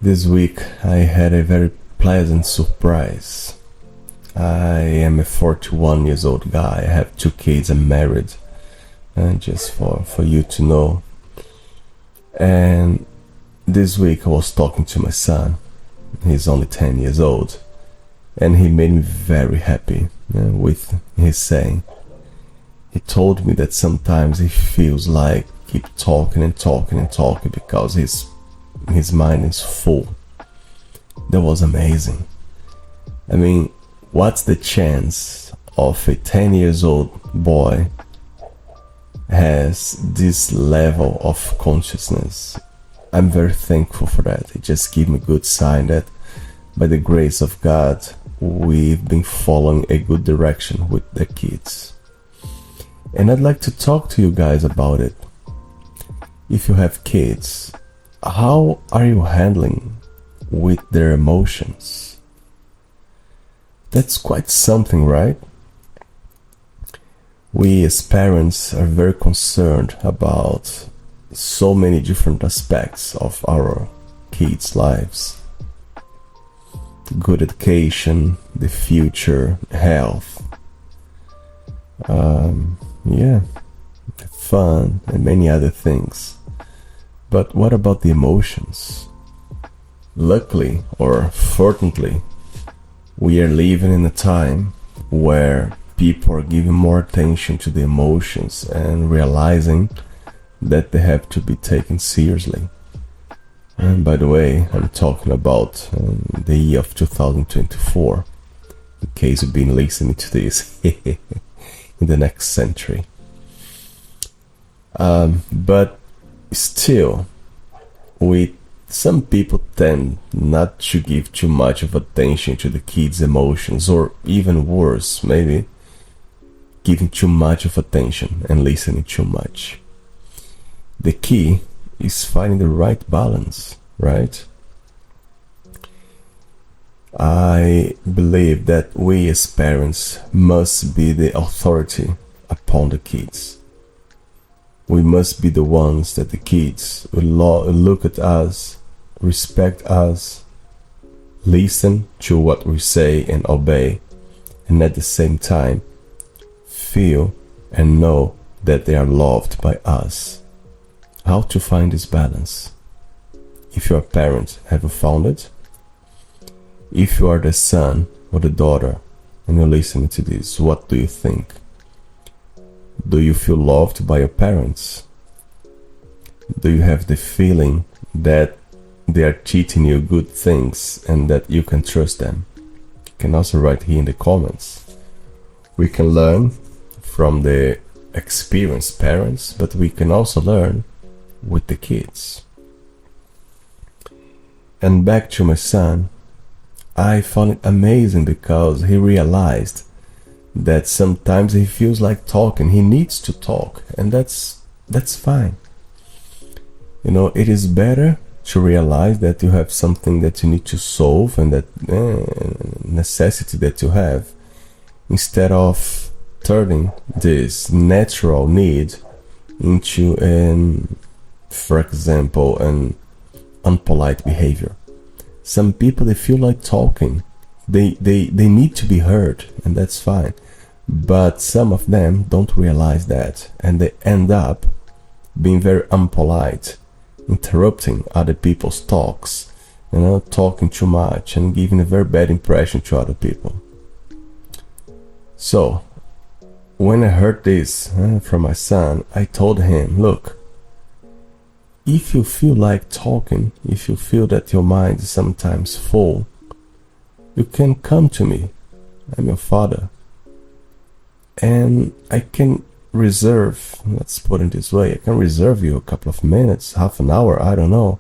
This week I had a very pleasant surprise. I am a 41 years old guy. I have 2 kids. I'm married. And just for you to know. And this week I was talking to my son. He's only 10 years old. And he made me very happy with his saying. He told me that sometimes he feels like keep talking and talking and talking because his mind is full. That was amazing. I mean, what's the chance of a 10 years old boy has this level of consciousness? I'm very thankful for that. It just gives me a good sign that by the grace of God, we've been following a good direction with the kids. And I'd like to talk to you guys about it. If you have kids, how are you handling with their emotions? That's quite something, right? We as parents are very concerned about so many different aspects of our kids' lives. Good education, the future, health, fun, and many other things. But what about the emotions? Luckily, or fortunately, we are living in a time where people are giving more attention to the emotions and realizing that they have to be taken seriously. And by the way, I'm talking about the year of 2024, in case you've been listening to this in the next century. But still, some people tend not to give too much of attention to the kids' emotions, or even worse, maybe giving too much of attention and listening too much. The key is finding the right balance, right? I believe that we as parents must be the authority upon the kids. We must be the ones that the kids will look at us, respect us, listen to what we say and obey, and at the same time feel and know that they are loved by us. How to find this balance? If you are a parent, have you found it? If you are the son or the daughter and you're listening to this, what do you think? Do you feel loved by your parents? Do you have the feeling that they are teaching you good things and that you can trust them? You can also write here in the comments. We can learn from the experienced parents, but we can also learn with the kids. And back to my son, I found it amazing because he realized that sometimes he feels like talking. He needs to talk, and that's fine. You know, it is better to realize that you have something that you need to solve and that necessity that you have, instead of turning this natural need into for example, an unpolite behavior. Some people, they feel like talking. They need to be heard, and that's fine. But some of them don't realize that, and they end up being very unpolite, interrupting other people's talks, talking too much and giving a very bad impression to other people. So, when I heard this from my son, I told him, look, if you feel like talking, if you feel that your mind is sometimes full, you can come to me. I'm your father. And I can reserve, let's put it this way, I can reserve you a couple of minutes, half an hour, I don't know.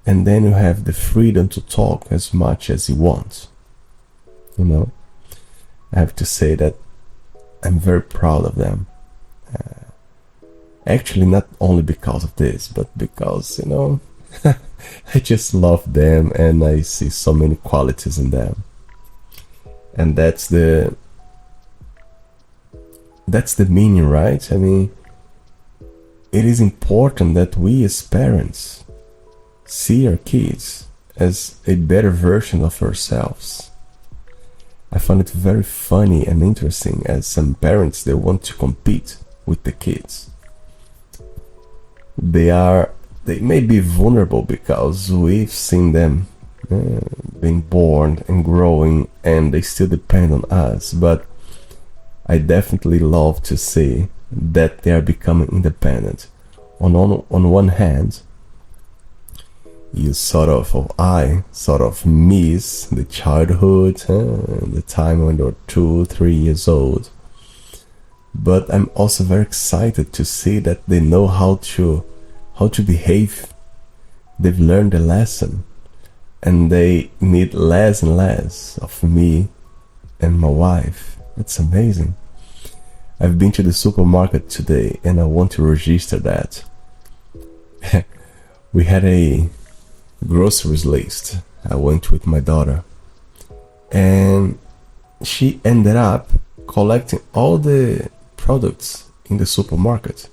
And then you have the freedom to talk as much as you want. I have to say that I'm very proud of them. Actually, not only because of this, but because, I just love them and I see so many qualities in them. And that's the meaning, right? I mean, it is important that we as parents see our kids as a better version of ourselves. I find it very funny and interesting as some parents, they want to compete with the kids. They may be vulnerable because we've seen them being born and growing, and they still depend on us, but I definitely love to see that they are becoming independent. On one hand, I sort of miss the childhood, the time when they were 2, 3 years old. But I'm also very excited to see that they know how to behave. They've learned a lesson, and they need less and less of me and my wife. It's amazing. I've been to the supermarket today and I want to register that. We had a groceries list. I went with my daughter, and she ended up collecting all the products in the supermarket.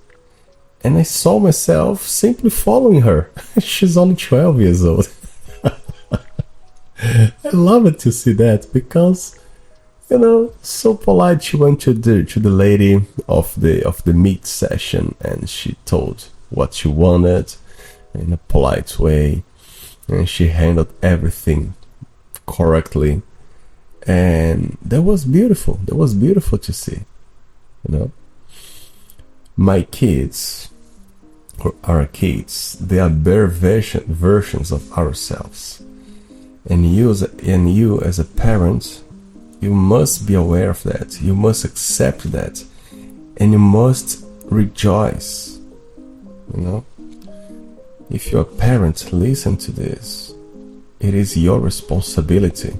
And I saw myself simply following her. She's only 12 years old. I love it to see that because, so polite. She went to the lady of the meat session, and she told what she wanted in a polite way, and she handled everything correctly, and that was beautiful. That was beautiful to see. My kids, or our kids, they are better versions of ourselves, and you as a parent, you must be aware of that. You must accept that, and you must rejoice. If you're a parent, listen to this. It is your responsibility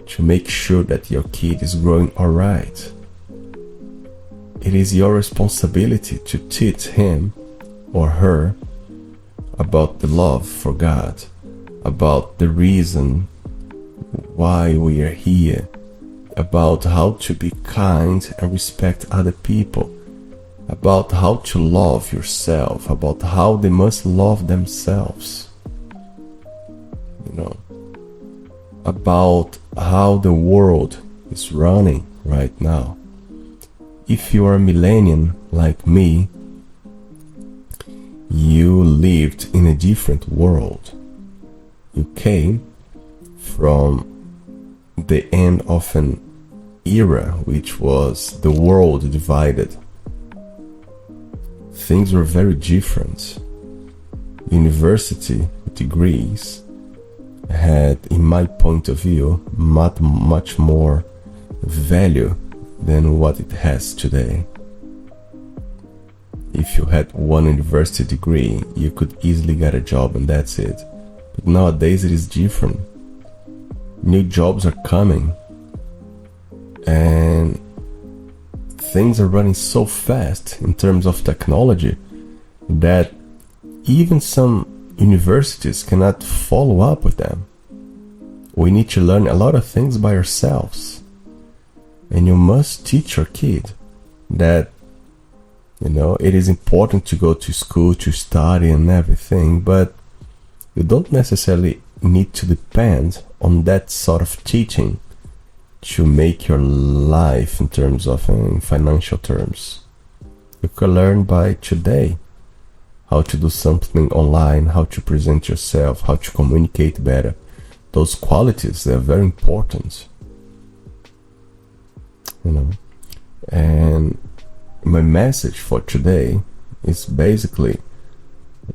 to make sure that your kid is growing alright. It is your responsibility to teach him or her about the love for God, about the reason why we are here, about how to be kind and respect other people, about how to love yourself, about how they must love themselves, about how the world is running right now. If you are a millennial like me, you lived in a different world. You came from the end of an era which was the world divided. Things were very different. University degrees had, in my point of view, much more value than what it has today. If you had one university degree, you could easily get a job and that's it. But nowadays it is different. New jobs are coming, and things are running so fast in terms of technology that even some universities cannot follow up with them. We need to learn a lot of things by ourselves. And you must teach your kid that, it is important to go to school to study and everything, but you don't necessarily need to depend on that sort of teaching to make your life in terms of financial terms. You can learn by today how to do something online, how to present yourself, how to communicate better. Those qualities, they're very important. And my message for today is basically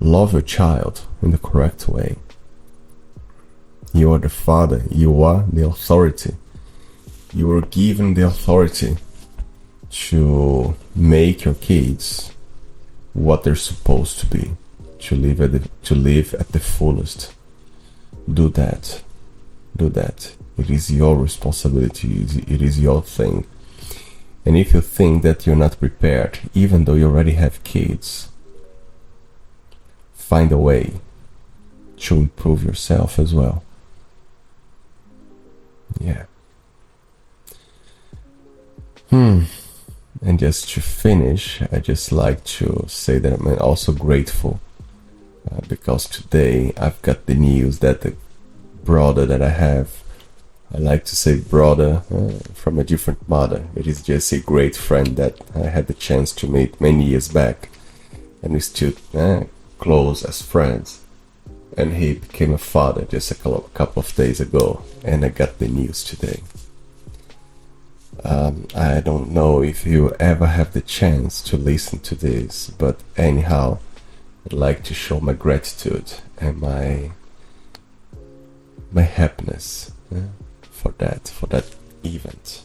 love your child in the correct way. You are the father, you are the authority. You are given the authority to make your kids what they're supposed to be, to live at the fullest. Do that. It is your responsibility. It is your thing. And if you think that you're not prepared, even though you already have kids, find a way to improve yourself as well. Yeah. And just to finish, I just like to say that I'm also grateful because today I've got the news that the brother that I have, I like to say brother from a different mother. It is just a great friend that I had the chance to meet many years back, and we still close as friends. And he became a father just a couple of days ago, and I got the news today. I don't know if you ever have the chance to listen to this, but anyhow, I'd like to show my gratitude and my happiness for that event.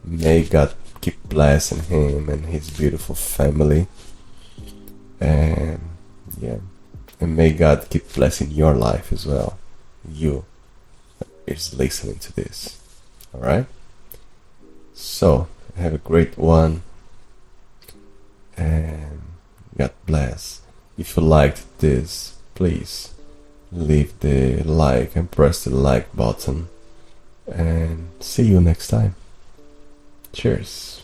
May God keep blessing him and his beautiful family, and and may God keep blessing your life as well. You is listening to this, all right? So have a great one, and God bless. If you liked this, please leave the like and press the like button, and see you next time. Cheers.